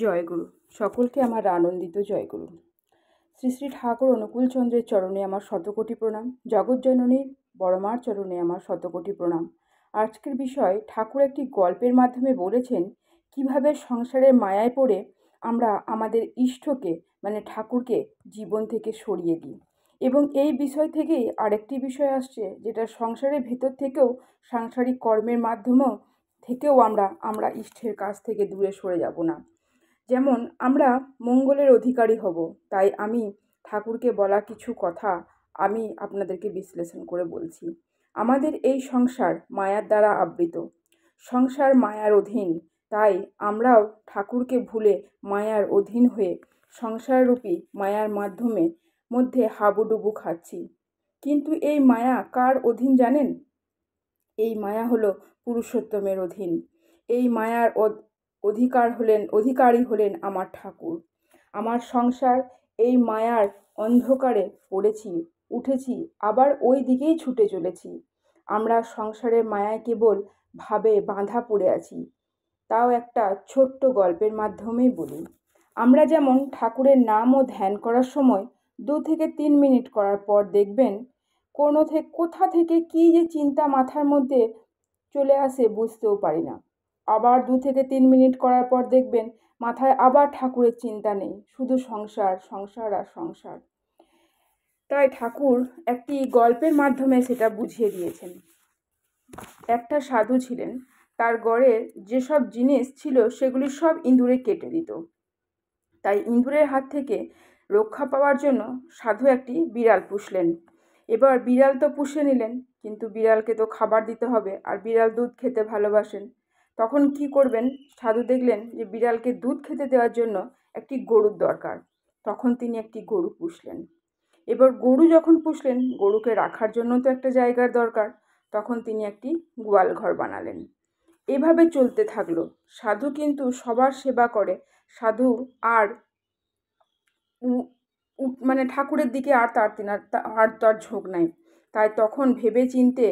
জয়গুরু। সকলকে আমার আনন্দিত জয়গুরু। শ্রী শ্রী ঠাকুর অনুকূলচন্দ্রের চরণে আমার শতকোটি প্রণাম। জগৎজননীর বড়মার চরণে আমার শতকোটি প্রণাম। আজকের বিষয়, ঠাকুর একটি গল্পের মাধ্যমে বলেছেন কিভাবে সংসারের মায়ায় পড়ে আমরা আমাদের ইষ্টকে মানে ঠাকুরকে জীবন থেকে সরিয়ে দিই। এবং এই বিষয় থেকেই আরেকটি বিষয় আসছে, যেটা সংসারের ভেতর থেকেও সাংসারিক কর্মের মাধ্যমেও থেকেও আমরা ইষ্টের কাছ থেকে দূরে সরে যাব না। যেমন আমরা মঙ্গলের অধিকারী হব, তাই আমি ঠাকুরকে বলা কিছু কথা আমি আপনাদেরকে বিশ্লেষণ করে বলছি। আমাদের এই সংসার মায়ার দ্বারা আবৃত, সংসার মায়ার অধীন, তাই আমরাও ঠাকুরকে ভুলে মায়ার অধীন হয়ে সংসাররূপী মায়ার মধ্যে হাবুডুবু খাচ্ছি। কিন্তু এই মায়া কার অধীন জানেন? এই মায়া হলো পুরুষোত্তমের অধীন। এই মায়ার অধিকারী হলেন আমার ঠাকুর। আমার সংসার এই মায়ার অন্ধকারে পড়েছি, উঠেছি, আবার ওই দিকেই ছুটে চলেছি। আমরা সংসারের মায়ায় কেবল ভাবে বাঁধা পড়ে আছি। তাও একটা ছোট্ট গল্পের মাধ্যমেই বলি। আমরা যেমন ঠাকুরের নাম ও ধ্যান করার সময় 2 থেকে 3 মিনিট করার পর দেখবেন কোথা থেকে কি যে চিন্তা মাথার মধ্যে চলে আসে বুঝতেও পারি না। আবার 2 থেকে 3 মিনিট করার পর দেখবেন মাথায় আবার ঠাকুরের চিন্তা নেই, শুধু সংসার, সংসার আর সংসার। তাই ঠাকুর একটি গল্পের মাধ্যমে সেটা বুঝিয়ে দিয়েছেন। একটা সাধু ছিলেন, তার ঘরে যেসব জিনিস ছিল সেগুলি সব ইঁদুরে কেটে দিত। তাই ইঁদুরের হাত থেকে রক্ষা পাওয়ার জন্য সাধু একটি বিড়াল পুষলেন। এবার বিড়াল তো পুষে নিলেন, কিন্তু বিড়ালকে তো খাবার দিতে হবে, আর বিড়াল দুধ খেতে ভালোবাসেন। তখন কি করবেন? সাধু দেখলেন যে বিড়ালকে দুধ খেতে দেওয়ার জন্য একটি গরুর দরকার। তখন তিনি একটি গরু পুষলেন। এবার গরু যখন পুষলেন, গরুকে রাখার জন্য তো একটা জায়গার দরকার। তখন তিনি একটি গোয়াল ঘর বানালেন। এভাবে চলতে থাকলো। সাধু কিন্তু সবার সেবা করে, সাধু আর মানে ঠাকুরের দিকে আর তার ঝোঁক নাই। তাই তখন ভেবে চিনতে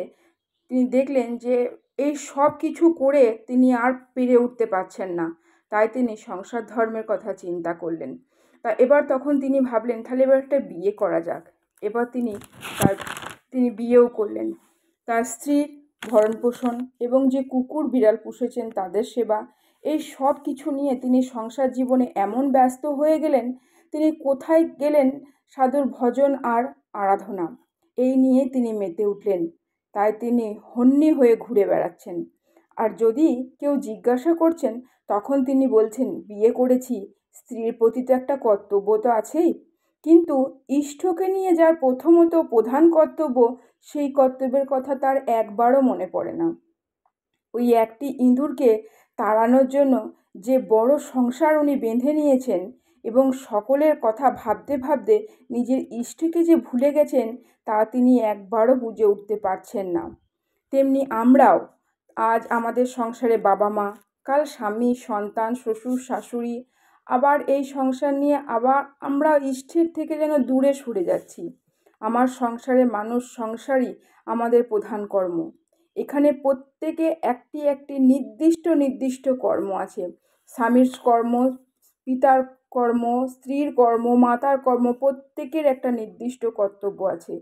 তিনি দেখলেন যে এই সব কিছু করে তিনি আর পেরে উঠতে পারছেন না। তাই তিনি সংসার ধর্মের কথা চিন্তা করলেন। এবার তখন তিনি ভাবলেন, তাহলে এবার একটা বিয়ে করা যাক। এবার তিনি বিয়েও করলেন। তার স্ত্রীর ভরণ পোষণ এবং যে কুকুর বিড়াল পুষেছেন তাদের সেবা, এই সব কিছু নিয়ে তিনি সংসার জীবনে এমন ব্যস্ত হয়ে গেলেন, তিনি কোথায় গেলেন সাধুর ভজন আর আরাধনা, এই নিয়ে তিনি মেতে উঠলেন। তাই তিনি হন্যে হয়ে ঘুরে বেড়াচ্ছেন। আর যদি কেউ জিজ্ঞাসা করছেন, তখন তিনি বলছেন, বিয়ে করেছি, স্ত্রীর প্রতি তো একটা কর্তব্য তো আছেই। কিন্তু ইষ্টকে নিয়ে যার প্রথমত প্রধান কর্তব্য, সেই কর্তব্যের কথা তার একবারও মনে পড়ে না। ওই একটি ইঁদুরকে তাড়ানোর জন্য যে বড় সংসার উনি বেঁধে নিয়েছেন এবং সকলের কথা ভাবতে ভাবতে নিজের ইষ্টকে যে ভুলে গেছেন, তা তিনি একবারও বুঝে উঠতে পারছেন না। তেমনি আমরাও আজ আমাদের সংসারে বাবা মা, কাল স্বামী, সন্তান, শ্বশুর শাশুড়ি, আবার এই সংসার নিয়ে আবার আমরা ইষ্টের থেকে যেন দূরে সরে যাচ্ছি। আমার সংসারে মানুষ, সংসারই আমাদের প্রধান কর্ম। এখানে প্রত্যেকে একটি নির্দিষ্ট কর্ম আছে। স্বামীর কর্ম, পিতার কর্ম, স্ত্রীর কর্ম, মাতার কর্ম, প্রত্যেকের একটা নির্দিষ্ট কর্তব্য আছে।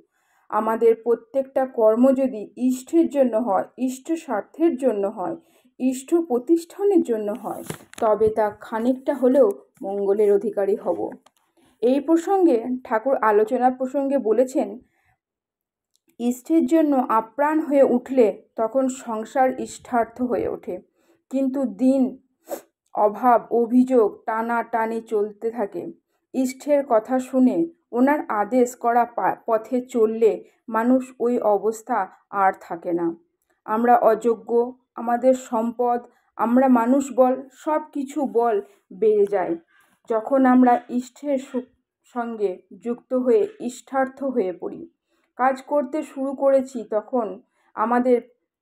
আমাদের প্রত্যেকটা কর্ম যদি ইষ্টের জন্য হয়, ইষ্ট স্বার্থের জন্য হয়, ইষ্ট প্রতিষ্ঠানের জন্য হয়, তবে তা খানিকটা হলেও মঙ্গলের অধিকারী হব। এই প্রসঙ্গে ঠাকুর আলোচনা প্রসঙ্গে বলেছেন, ইষ্টের জন্য আপ্রাণ হয়ে উঠলে তখন সংসার ইষ্টার্থ হয়ে ওঠে। কিন্তু দিন অভাব, অভিযোগ টানাটানি চলতে থাকে। ইষ্টের কথা শুনে ওনার আদেশ করা পথে চললে মানুষ ওই অবস্থা আর থাকে না। আমরা অযোগ্য, আমাদের সম্পদ, আমরা মানুষ বল, সব কিছু বল বেড়ে যায় যখন আমরা ইষ্টের সঙ্গে যুক্ত হয়ে ইষ্টার্থ হয়ে পড়ি। কাজ করতে শুরু করেছি, তখন আমাদের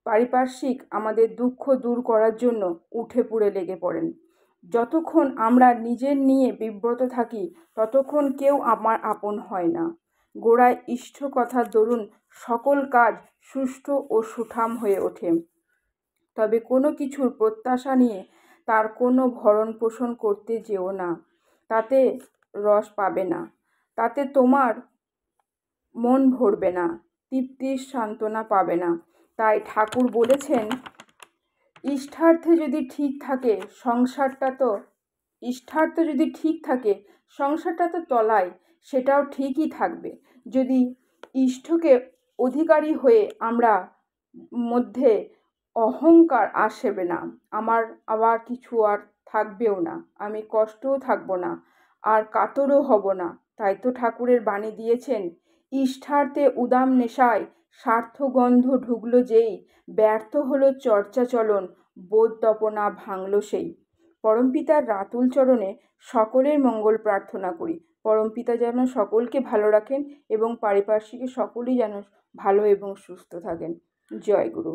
পারিপার্শ্বিক আমাদের দুঃখ দূর করার জন্য উঠে পড়ে লেগে পড়েন। যতক্ষণ আমরা নিজের নিয়ে বিব্রত থাকি, ততক্ষণ কেউ আমার আপন হয় না। গোড়ায় ইষ্ট কথার দরুন সকল কাজ সুষ্ঠু ও সুঠাম হয়ে ওঠে। তবে কোনো কিছুর প্রত্যাশা নিয়ে তার কোনো ভরণ পোষণ করতে যেও না, তাতে রস পাবে না, তাতে তোমার মন ভরবে না, তৃপ্তির সান্ত্বনা পাবে না। তাই ঠাকুর বলেছেন, ইষ্টার্থে যদি ঠিক থাকে সংসারটা তো তলায়, সেটাও ঠিকই থাকবে। যদি ইষ্টকে অধিকারী হয়ে আমরা মধ্যে অহংকার আসবে না, আমার আবার কিছু আর থাকবেও না, আমি কষ্টও থাকবো না, আর কাতরও হব না। তাই তো ঠাকুরের বাণী দিয়েছেন, ইষ্টার্থে উদাম নেশায় স্বার্থগন্ধ ঢুকলো যেই, ব্যর্থ হলো চর্চা চলন, বোধ তপনা ভাঙল সেই। পরমপিতার রাতুল চরণে সকলের মঙ্গল প্রার্থনা করি। পরমপিতা যেন সকলকে ভালো রাখেন এবং পারিপার্শ্বিক সকলেই যেন ভালো এবং সুস্থ থাকেন। জয় গুরু।